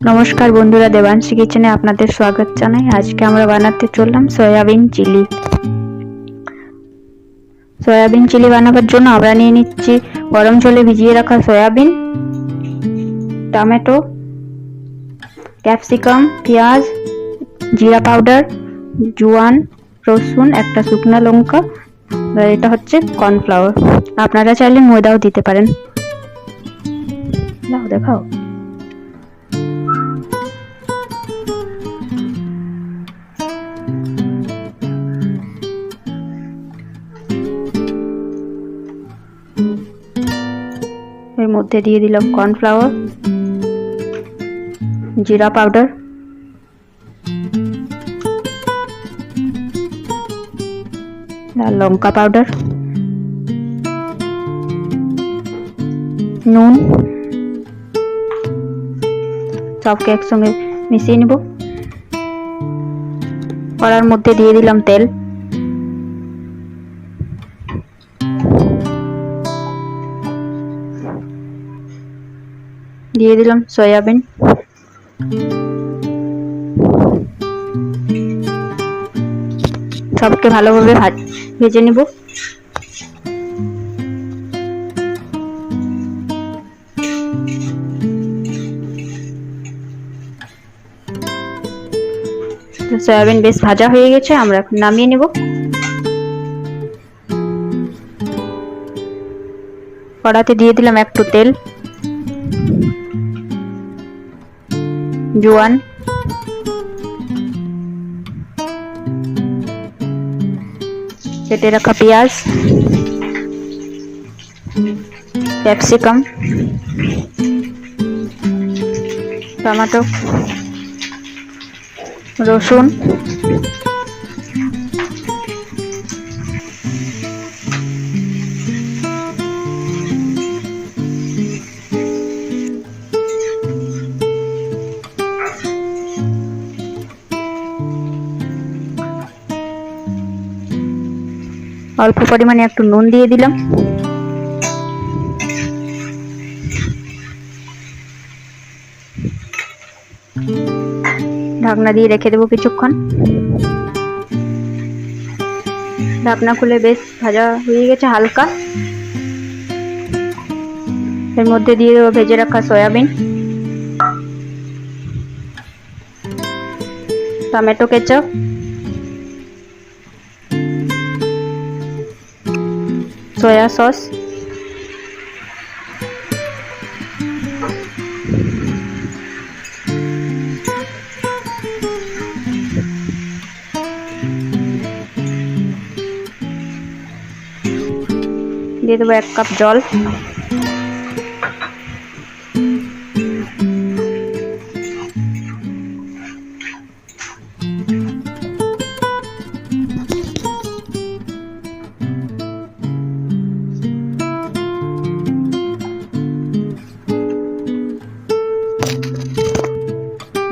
নমস্কার বন্ধুরা, দেবাংশী কিচেনে আপনাদের স্বাগত জানাই। আজকে আমরা বানাতে চললাম সয়াবিন চিলি। সয়াবিন চিলি বানাবার জন্য আমরা নিয়ে নিচ্ছি গরম জলে ভিজিয়ে রাখা সয়াবিন, টমেটো, ক্যাপসিকাম, পেঁয়াজ, জিরা পাউডার, জোয়ান, রসুন, একটা শুকনো লঙ্কা। এটা হচ্ছে কর্নফ্লাওয়ার। আপনারা চাইলে ময়দাও দিতে পারেন। দেখাও। এর মধ্যে দিয়ে দিলাম কর্নফ্লাওয়ার, জিরা পাউডার, লাল লঙ্কা পাউডার, নুন, সবকে একসঙ্গে মিশিয়ে নেব। কড়ার মধ্যে দিয়ে দিলাম তেল, দিয়ে দিলাম সয়াবিন, সবকে ভালোভাবে ভেজে নিব। সয়াবিন বেশ ভাজা হয়ে গেছে, আমরা এখন নামিয়ে নেব। কড়াতে দিয়ে দিলাম একটু তেল, জোয়ান, কেটে রাখা পেঁয়াজ, ক্যাপসিকাম, টমেটো, রসুন, অল্প পরিমাণে একটু নুন দিয়ে দিলাম। ঢাকনা দিয়ে রেখে দেবো কিছুক্ষণ। ঢাকনা খুলে বেশ ভাজা হয়ে গেছে হালকা। এর মধ্যে দিয়ে দেবো ভেজে রাখা soybean, tomato ketchup, soya sauce, দিয়ে দেবো 1 কাপ জল।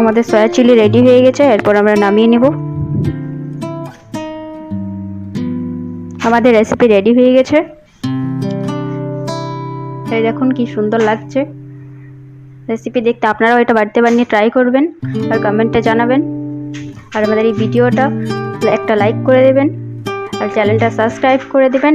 আমাদের সয়া চিলি রেডি হয়ে গেছে, এরপর আমরা নামিয়ে নেব। আমাদের রেসিপি রেডি হয়ে গেছে। এই দেখুন কি সুন্দর লাগছে। রেসিপি দেখতে আপনারাও এটা বাড়িতে বানিয়ে ট্রাই করবেন আর কমেন্টে জানাবেন। আর আমাদের এই ভিডিওটা একটা লাইক করে দেবেন আর চ্যানেলটা সাবস্ক্রাইব করে দেবেন।